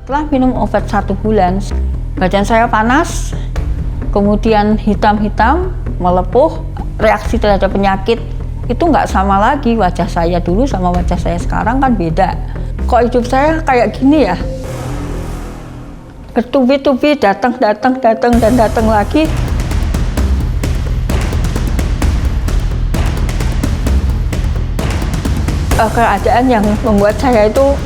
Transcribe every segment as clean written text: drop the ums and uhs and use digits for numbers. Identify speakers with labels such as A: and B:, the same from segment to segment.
A: Setelah minum obat 1 bulan, badan saya panas, kemudian hitam-hitam, melepuh, reaksi terhadap penyakit itu nggak sama lagi. Wajah saya dulu sama wajah saya sekarang kan beda. Kok hidup saya kayak gini ya? Bertubi-tubi datang dan datang lagi. Keadaan yang membuat saya itu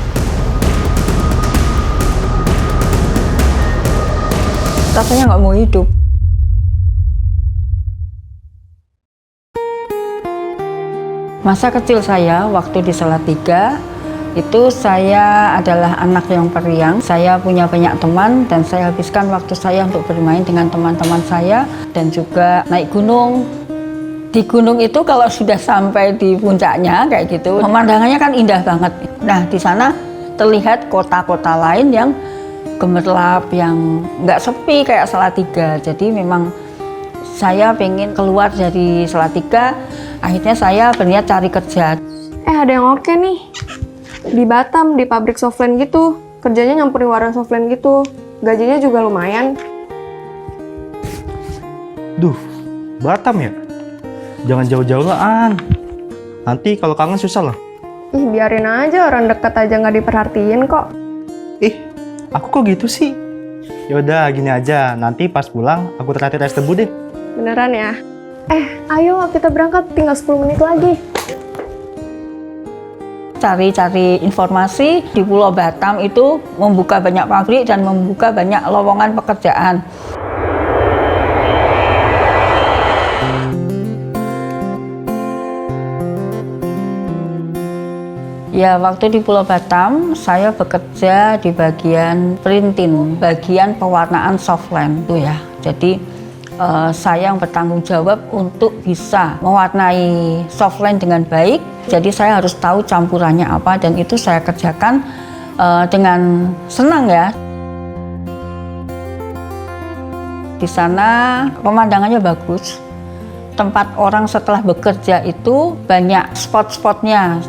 A: rasanya nggak mau hidup. Masa kecil saya waktu di Salatiga itu saya adalah anak yang periang. Saya punya banyak teman dan saya habiskan waktu saya untuk bermain dengan teman-teman saya dan juga naik gunung. Di gunung itu kalau sudah sampai di puncaknya kayak gitu, pemandangannya kan indah banget. Nah, di sana terlihat kota-kota lain yang gemerlap, yang nggak sepi kayak Salatiga. Jadi memang saya pengen keluar dari Salatiga. Akhirnya saya berniat cari kerja.
B: Ada yang oke nih. Di Batam, di pabrik softline gitu. Kerjanya nyampurin warna softline gitu. Gajinya juga lumayan.
C: Duh, Batam ya? Jangan jauh-jauh lah, An. Nanti kalau kangen susah lah.
B: Ih, biarin aja, orang dekat aja nggak diperhatiin kok.
C: Aku kok gitu sih? Yaudah, gini aja. Nanti pas pulang, aku traktir es tebu deh.
B: Beneran ya? Ayo kita berangkat, tinggal 10 menit lagi.
A: Cari-cari informasi di Pulau Batam itu membuka banyak pabrik dan membuka banyak lowongan pekerjaan. Ya, waktu di Pulau Batam, saya bekerja di bagian printing, bagian pewarnaan softline itu ya. Jadi saya yang bertanggung jawab untuk bisa mewarnai softline dengan baik. Jadi saya harus tahu campurannya apa dan itu saya kerjakan dengan senang ya. Di sana pemandangannya bagus. Tempat orang setelah bekerja itu banyak spot-spotnya.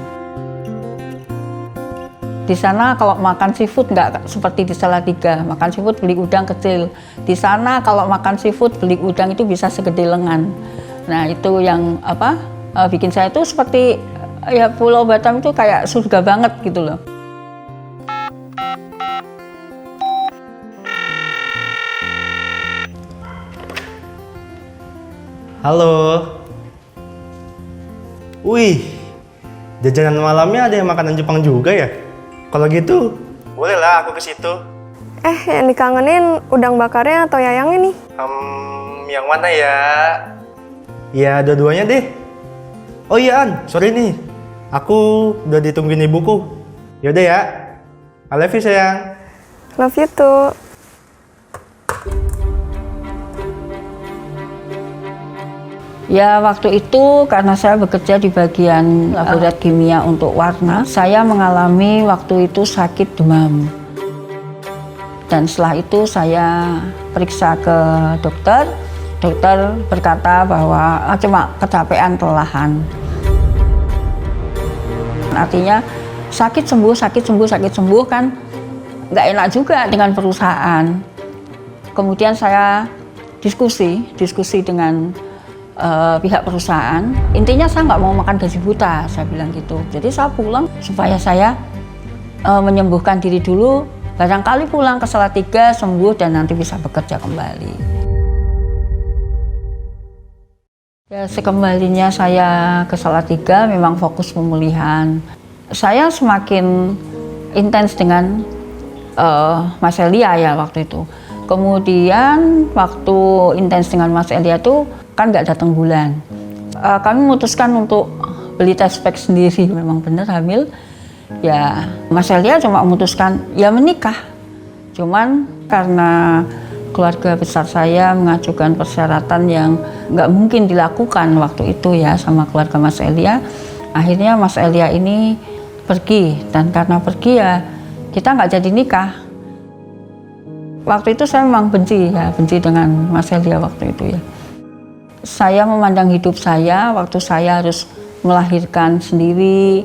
A: Di sana kalau makan seafood nggak seperti di Salatiga, makan seafood beli udang kecil. Di sana kalau makan seafood beli udang itu bisa segede lengan. Nah itu yang bikin saya itu seperti ya Pulau Batam itu kayak surga banget gitu loh.
C: Halo. Wih, jajanan malamnya ada yang makanan Jepang juga ya? Kalau gitu, bolehlah aku ke situ.
B: Yang dikangenin udang bakarnya atau yayangnya nih?
C: Yang mana ya? Ya, dua-duanya deh. Oh iya, An, sorry nih. Aku udah ditungguin ibuku. Yaudah ya. I love you, sayang.
B: Love you too.
A: Ya waktu itu karena saya bekerja di bagian laboratorium kimia untuk warna, saya mengalami waktu itu sakit demam. Dan setelah itu saya periksa ke dokter. Dokter berkata bahwa cuma kecapean kelelahan. Artinya sakit sembuh kan nggak enak juga dengan perusahaan. Kemudian saya diskusi dengan pihak perusahaan. Intinya saya nggak mau makan gaji buta, saya bilang gitu. Jadi saya pulang supaya saya menyembuhkan diri dulu, barangkali pulang ke Salatiga sembuh dan nanti bisa bekerja kembali. Ya, sekembalinya saya ke Salatiga memang fokus pemulihan. Saya semakin intens dengan Mas Elia ya waktu itu. Kemudian waktu intens dengan Mas Elia itu kan nggak datang bulan. Kami memutuskan untuk beli test pack sendiri. Memang benar hamil. Ya Mas Elia cuma memutuskan ya menikah. Cuman karena keluarga besar saya mengajukan persyaratan yang nggak mungkin dilakukan waktu itu ya sama keluarga Mas Elia. Akhirnya Mas Elia ini pergi dan karena pergi ya kita nggak jadi nikah. Waktu itu saya memang benci dengan Mas Elia waktu itu ya. Saya memandang hidup saya waktu saya harus melahirkan sendiri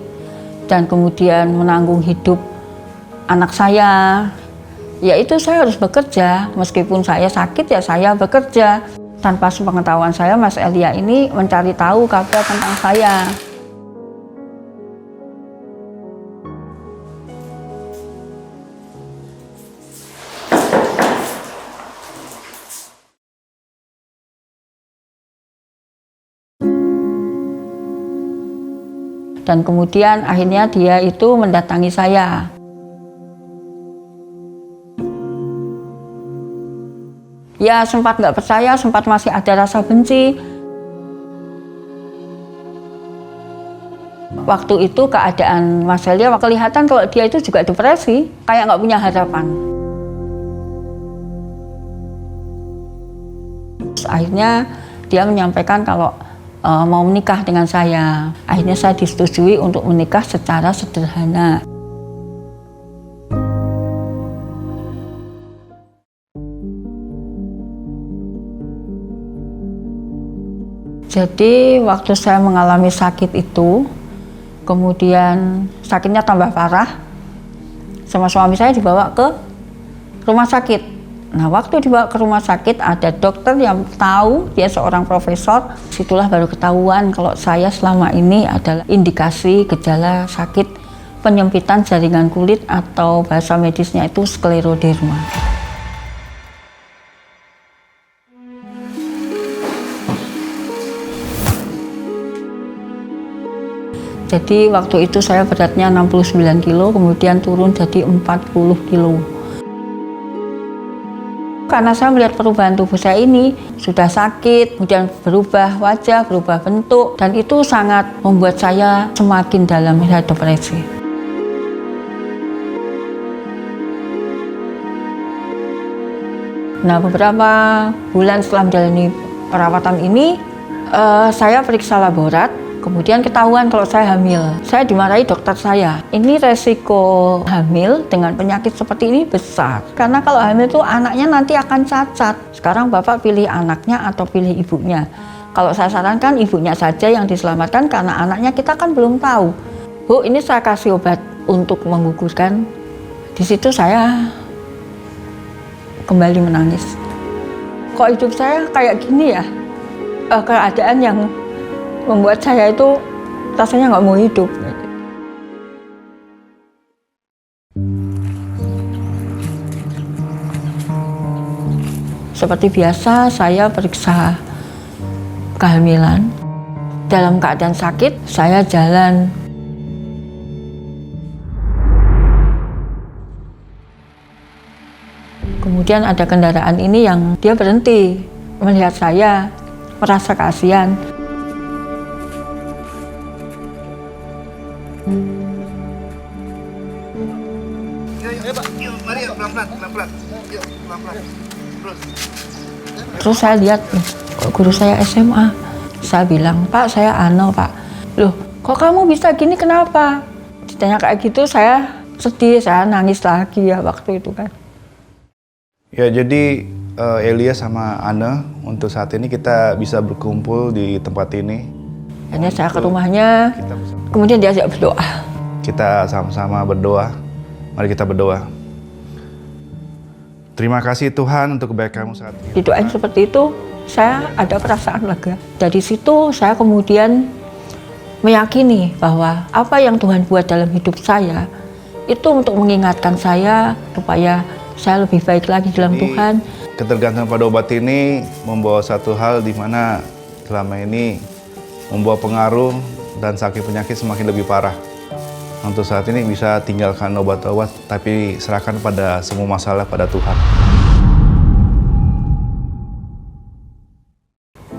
A: dan kemudian menanggung hidup anak saya Ya itu saya harus bekerja, meskipun saya sakit ya saya bekerja. Tanpa sepengetahuan saya, Mas Elia ini mencari tahu kabar tentang saya. Dan kemudian akhirnya dia itu mendatangi saya. Ya sempat nggak percaya, sempat masih ada rasa benci. Waktu itu keadaan Mas Elia kelihatan kalau dia itu juga depresi, kayak nggak punya harapan. Terus akhirnya dia menyampaikan kalau mau menikah dengan saya. Akhirnya saya disetujui untuk menikah secara sederhana. Jadi waktu saya mengalami sakit itu, kemudian sakitnya tambah parah, sama suami saya dibawa ke rumah sakit. Nah, waktu dibawa ke rumah sakit ada dokter yang tahu, dia seorang profesor. Situlah baru ketahuan kalau saya selama ini adalah indikasi gejala sakit penyempitan jaringan kulit atau bahasa medisnya itu skleroderma. Jadi waktu itu saya beratnya 69 kilo, kemudian turun jadi 40 kilo. Karena saya melihat perubahan tubuh saya ini sudah sakit, kemudian berubah wajah, berubah bentuk, dan itu sangat membuat saya semakin dalam depresi. Nah, beberapa bulan setelah menjalani perawatan ini, saya periksa laborat. Kemudian ketahuan kalau saya hamil. Saya dimarahi dokter saya. Ini resiko hamil dengan penyakit seperti ini besar. Karena kalau hamil itu anaknya nanti akan cacat. Sekarang Bapak pilih anaknya atau pilih ibunya. Kalau saya sarankan ibunya saja yang diselamatkan karena anaknya kita kan belum tahu. Bu, ini saya kasih obat untuk menggugurkan. Di situ saya kembali menangis. Kok hidup saya kayak gini ya? Keadaan yang membuat saya itu rasanya nggak mau hidup. Seperti biasa saya periksa kehamilan. Dalam keadaan sakit saya jalan. Kemudian ada kendaraan ini yang dia berhenti melihat saya, merasa kasihan. Terus saya lihat, guru saya SMA. Saya bilang, Pak, saya Ano, Pak. Loh, kok kamu bisa gini, kenapa? Ditanya kayak gitu, saya sedih, saya nangis lagi ya waktu itu kan.
D: Ya, jadi Elia sama Anne untuk saat ini kita bisa berkumpul di tempat ini.
A: Akhirnya saya ke rumahnya, kemudian diajak berdoa.
D: Kita sama-sama berdoa. Mari kita berdoa. Terima kasih Tuhan untuk kebaikan-Mu saat ini.
A: Didoain seperti itu, saya ada perasaan lega. Dari situ saya kemudian meyakini bahwa apa yang Tuhan buat dalam hidup saya itu untuk mengingatkan saya supaya saya lebih baik lagi dalam Tuhan.
D: Ketergantungan pada obat ini membawa satu hal di mana selama ini membawa pengaruh dan sakit penyakit semakin lebih parah. Untuk saat ini bisa tinggalkan obat-obat, tapi serahkan pada semua masalah pada Tuhan.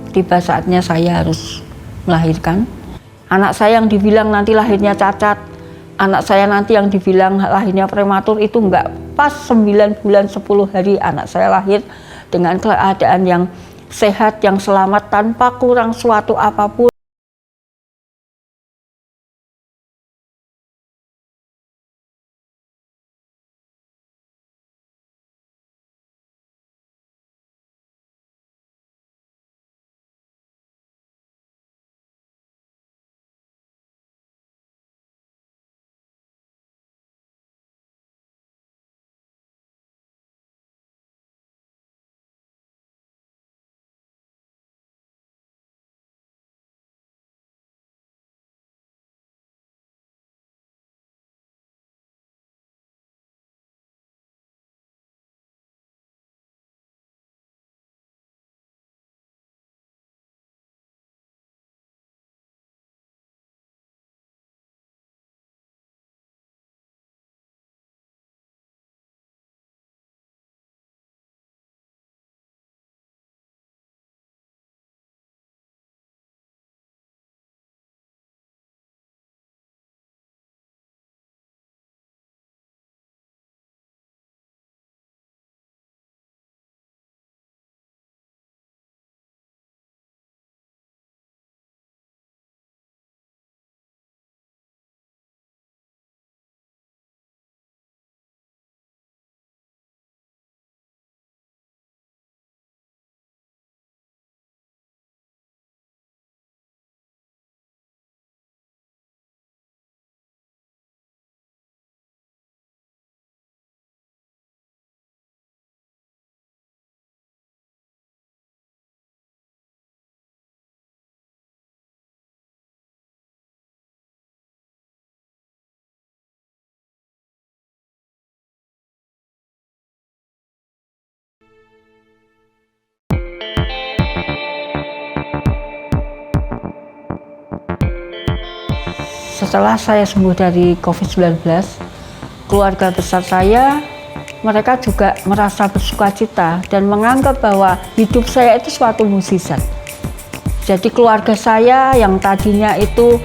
A: Tiba saatnya saya harus melahirkan. Anak saya yang dibilang nanti lahirnya cacat, anak saya nanti yang dibilang lahirnya prematur itu enggak pas 9 bulan 10 hari anak saya lahir dengan keadaan yang sehat, yang selamat tanpa kurang suatu apapun. setelah saya sembuh dari COVID-19, keluarga besar saya, mereka juga merasa bersukacita dan menganggap bahwa hidup saya itu suatu mukjizat. Jadi keluarga saya yang tadinya itu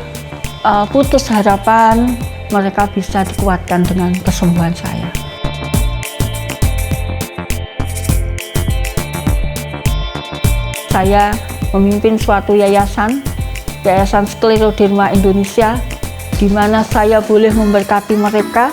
A: putus harapan, mereka bisa dikuatkan dengan kesembuhan saya. Saya memimpin suatu yayasan Skleroderma Indonesia, di mana saya boleh memberkati mereka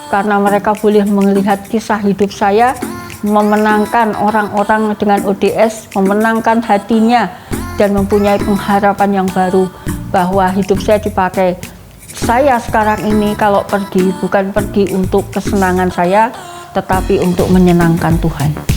A: karena mereka boleh melihat kisah hidup saya, memenangkan orang-orang dengan ODS, memenangkan hatinya dan mempunyai pengharapan yang baru bahwa hidup saya dipakai. Saya sekarang ini kalau pergi bukan pergi untuk kesenangan saya, tetapi untuk menyenangkan Tuhan.